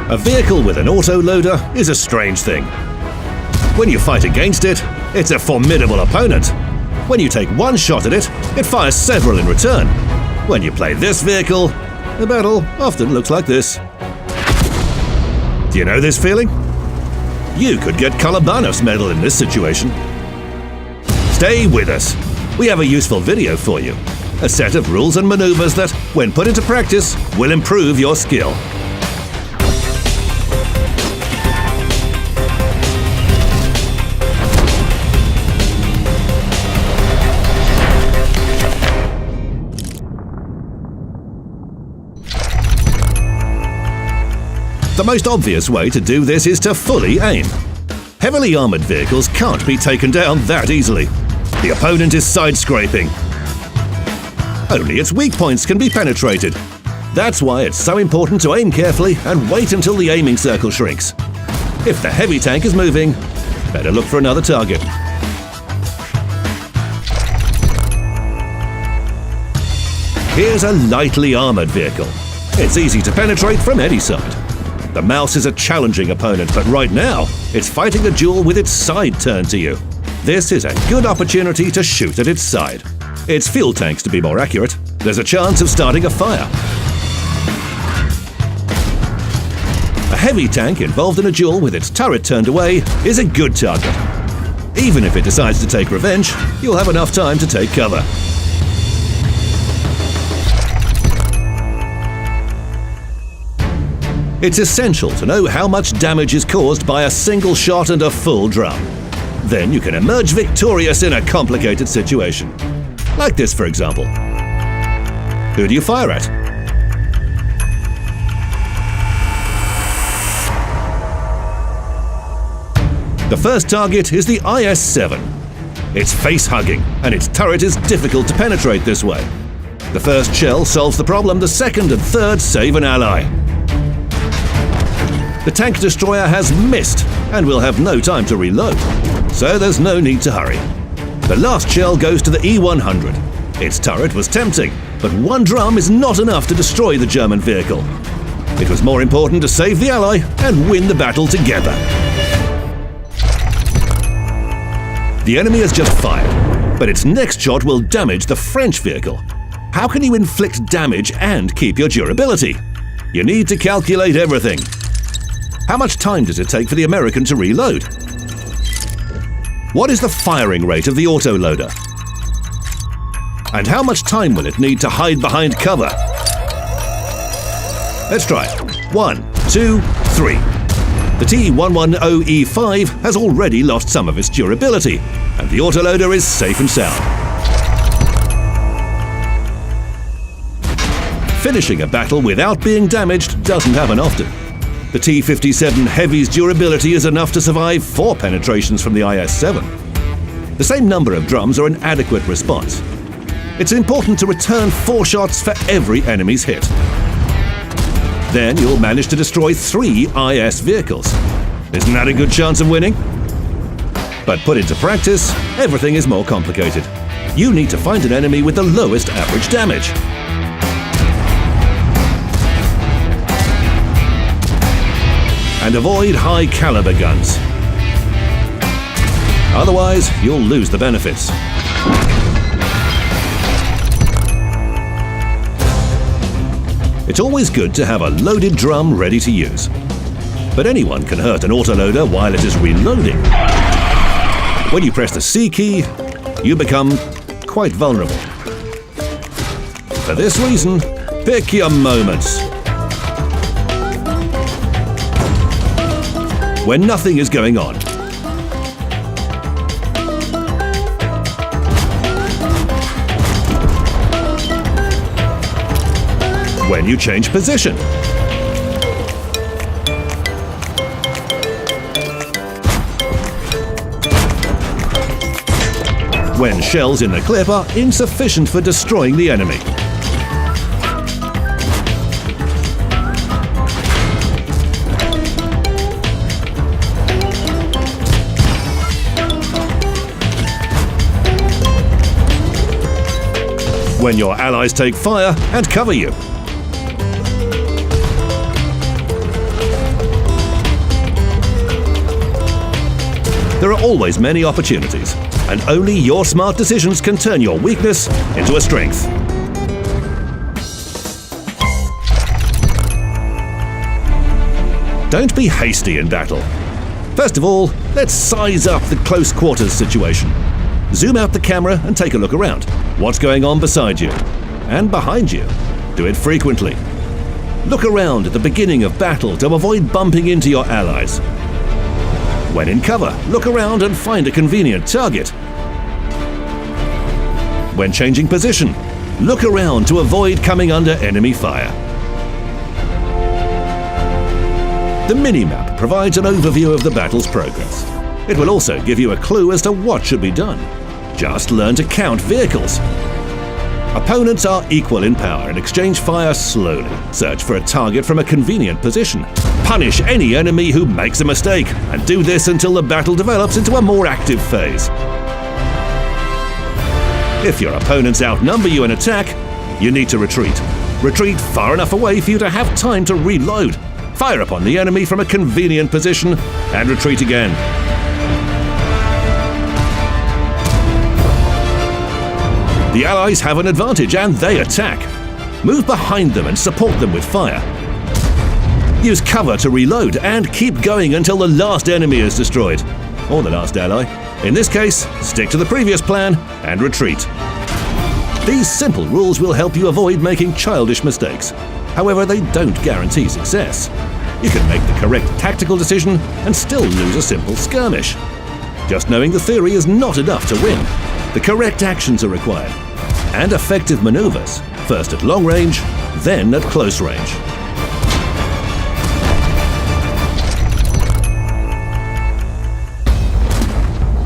A vehicle with an autoloader is a strange thing. When you fight against it, it's a formidable opponent. When you take one shot at it, it fires several in return. When you play this vehicle, the battle often looks like this. Do you know this feeling? You could get Kalabanov's medal in this situation. Stay with us. We have a useful video for you. A set of rules and maneuvers that, when put into practice, will improve your skill. The most obvious way to do this is to fully aim. Heavily armored vehicles can't be taken down that easily. The opponent is side-scraping. Only its weak points can be penetrated. That's why it's so important to aim carefully and wait until the aiming circle shrinks. If the heavy tank is moving, better look for another target. Here's a lightly armored vehicle. It's easy to penetrate from any side. The mouse is a challenging opponent, but right now, it's fighting a duel with its side turned to you. This is a good opportunity to shoot at its side. Its fuel tanks, to be more accurate. There's a chance of starting a fire. A heavy tank involved in a duel with its turret turned away is a good target. Even if it decides to take revenge, you'll have enough time to take cover. It's essential to know how much damage is caused by a single shot and a full drum. Then you can emerge victorious in a complicated situation. Like this, for example. Who do you fire at? The first target is the IS-7. It's face-hugging, and its turret is difficult to penetrate this way. The first shell solves the problem, the second and third save an ally. The tank destroyer has missed and will have no time to reload, so there's no need to hurry. The last shell goes to the E-100. Its turret was tempting, but one drum is not enough to destroy the German vehicle. It was more important to save the ally and win the battle together. The enemy has just fired, but its next shot will damage the French vehicle. How can you inflict damage and keep your durability? You need to calculate everything. How much time does it take for the American to reload? What is the firing rate of the autoloader? And how much time will it need to hide behind cover? Let's try it. 1, 2, 3. The T110E5 has already lost some of its durability, and the autoloader is safe and sound. Finishing a battle without being damaged doesn't happen often. The T-57 Heavy's durability is enough to survive 4 penetrations from the IS-7. The same number of drums are an adequate response. It's important to return 4 shots for every enemy's hit. Then you'll manage to destroy 3 IS vehicles. Isn't that a good chance of winning? But put into practice, everything is more complicated. You need to find an enemy with the lowest average damage. And avoid high-caliber guns. Otherwise, you'll lose the benefits. It's always good to have a loaded drum ready to use. But anyone can hurt an autoloader while it is reloading. When you press the C key, you become quite vulnerable. For this reason, pick your moments. When nothing is going on. When you change position. When shells in the clip are insufficient for destroying the enemy. When your allies take fire and cover you. There are always many opportunities, and only your smart decisions can turn your weakness into a strength. Don't be hasty in battle. First of all, let's size up the close quarters situation. Zoom out the camera and take a look around. What's going on beside you? And behind you? Do it frequently. Look around at the beginning of battle to avoid bumping into your allies. When in cover, look around and find a convenient target. When changing position, look around to avoid coming under enemy fire. The minimap provides an overview of the battle's progress. It will also give you a clue as to what should be done. Just learn to count vehicles. Opponents are equal in power and exchange fire slowly. Search for a target from a convenient position. Punish any enemy who makes a mistake, and do this until the battle develops into a more active phase. If your opponents outnumber you in attack, you need to retreat. Retreat far enough away for you to have time to reload. Fire upon the enemy from a convenient position and retreat again. The allies have an advantage and they attack. Move behind them and support them with fire. Use cover to reload and keep going until the last enemy is destroyed, or the last ally. In this case, stick to the previous plan and retreat. These simple rules will help you avoid making childish mistakes. However, they don't guarantee success. You can make the correct tactical decision and still lose a simple skirmish. Just knowing the theory is not enough to win. The correct actions are required, and effective maneuvers, first at long range, then at close range.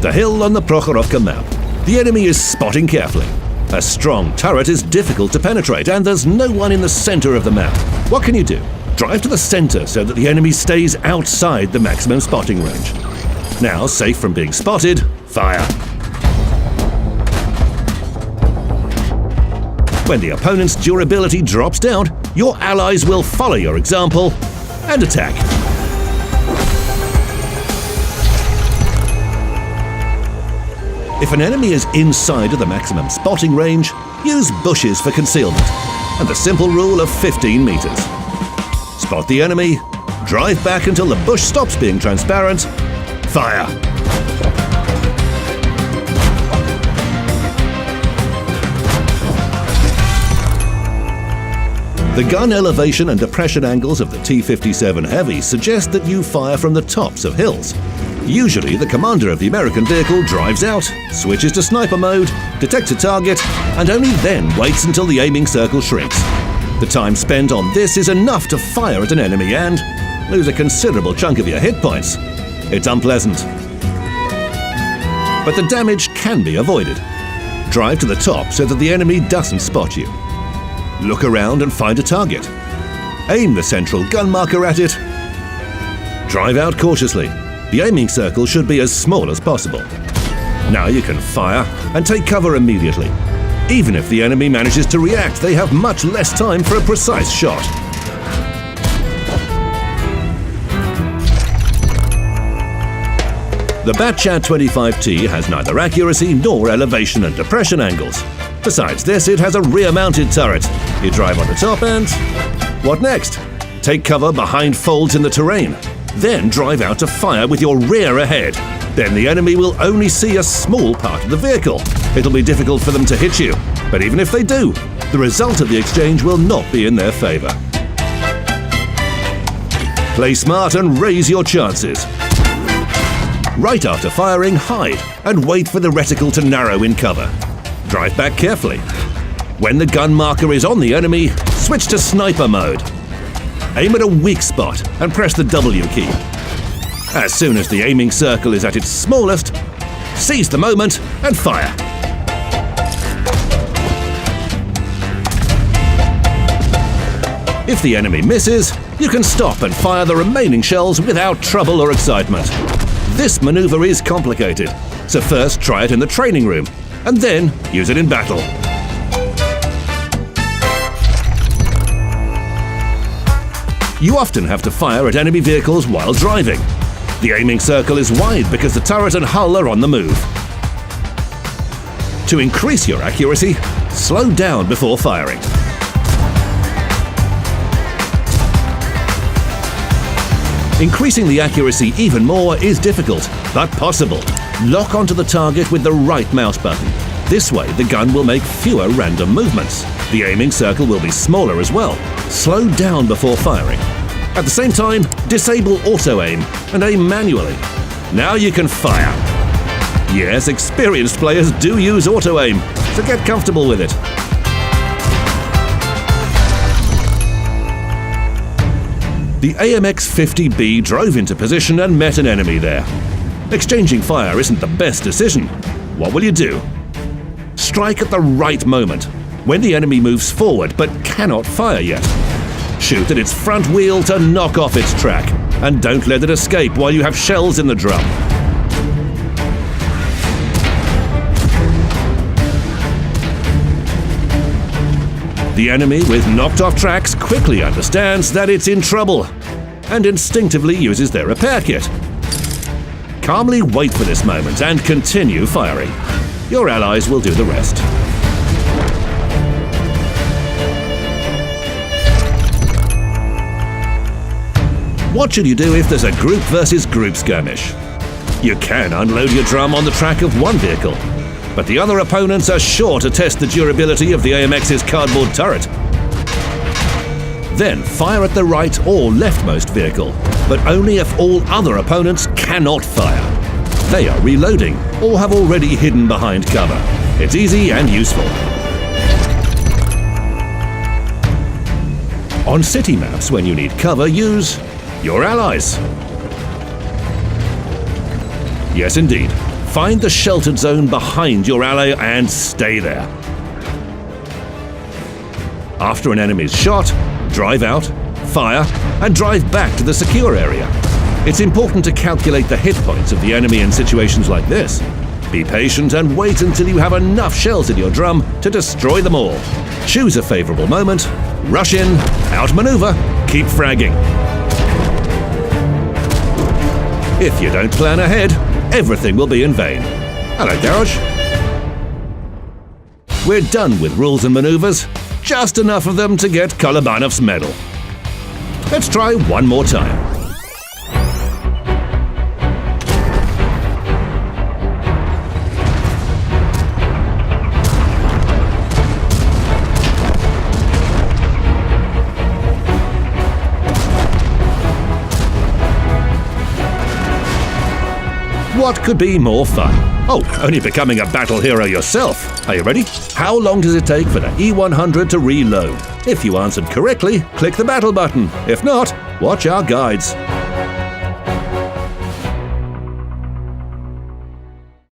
The hill on the Prokhorovka map. The enemy is spotting carefully. A strong turret is difficult to penetrate, and there's no one in the center of the map. What can you do? Drive to the center so that the enemy stays outside the maximum spotting range. Now, safe from being spotted, fire. When the opponent's durability drops down, your allies will follow your example and attack. If an enemy is inside of the maximum spotting range, use bushes for concealment, and the simple rule of 15 meters. Spot the enemy, drive back until the bush stops being transparent, fire. The gun elevation and depression angles of the T-57 Heavy suggest that you fire from the tops of hills. Usually, the commander of the American vehicle drives out, switches to sniper mode, detects a target, and only then waits until the aiming circle shrinks. The time spent on this is enough to fire at an enemy and lose a considerable chunk of your hit points. It's unpleasant. But the damage can be avoided. Drive to the top so that the enemy doesn't spot you. Look around and find a target. Aim the central gun marker at it. Drive out cautiously. The aiming circle should be as small as possible. Now you can fire and take cover immediately. Even if the enemy manages to react, they have much less time for a precise shot. The Batchat 25T has neither accuracy nor elevation and depression angles. Besides this, it has a rear-mounted turret. You drive on the top and... what next? Take cover behind folds in the terrain. Then drive out to fire with your rear ahead. Then the enemy will only see a small part of the vehicle. It'll be difficult for them to hit you. But even if they do, the result of the exchange will not be in their favor. Play smart and raise your chances. Right after firing, hide and wait for the reticle to narrow in cover. Drive back carefully. When the gun marker is on the enemy, switch to sniper mode. Aim at a weak spot and press the W key. As soon as the aiming circle is at its smallest, seize the moment and fire. If the enemy misses, you can stop and fire the remaining shells without trouble or excitement. This maneuver is complicated, so first try it in the training room, and then use it in battle. You often have to fire at enemy vehicles while driving. The aiming circle is wide because the turret and hull are on the move. To increase your accuracy, slow down before firing. Increasing the accuracy even more is difficult, but possible. Lock onto the target with the right mouse button. This way, the gun will make fewer random movements. The aiming circle will be smaller as well. Slow down before firing. At the same time, disable auto-aim and aim manually. Now you can fire. Yes, experienced players do use auto-aim, so get comfortable with it. The AMX-50B drove into position and met an enemy there. Exchanging fire isn't the best decision. What will you do? Strike at the right moment, when the enemy moves forward but cannot fire yet. Shoot at its front wheel to knock off its track, and don't let it escape while you have shells in the drum. The enemy with knocked off tracks quickly understands that it's in trouble and instinctively uses their repair kit. Calmly wait for this moment and continue firing. Your allies will do the rest. What should you do if there's a group versus group skirmish? You can unload your drum on the track of one vehicle, but the other opponents are sure to test the durability of the AMX's cardboard turret. Then fire at the right or leftmost vehicle, but only if all other opponents cannot fire. They are reloading or have already hidden behind cover. It's easy and useful. On city maps, when you need cover, use your allies. Yes, indeed. Find the sheltered zone behind your ally and stay there. After an enemy's shot, drive out, fire, and drive back to the secure area. It's important to calculate the hit points of the enemy in situations like this. Be patient and wait until you have enough shells in your drum to destroy them all. Choose a favorable moment, rush in, outmaneuver, keep fragging. If you don't plan ahead, everything will be in vain. Hello, Garage. We're done with rules and maneuvers. Just enough of them to get Kolobainov's medal. Let's try one more time. What could be more fun? Oh, only becoming a battle hero yourself. Are you ready? How long does it take for the E100 to reload? If you answered correctly, click the battle button. If not, watch our guides.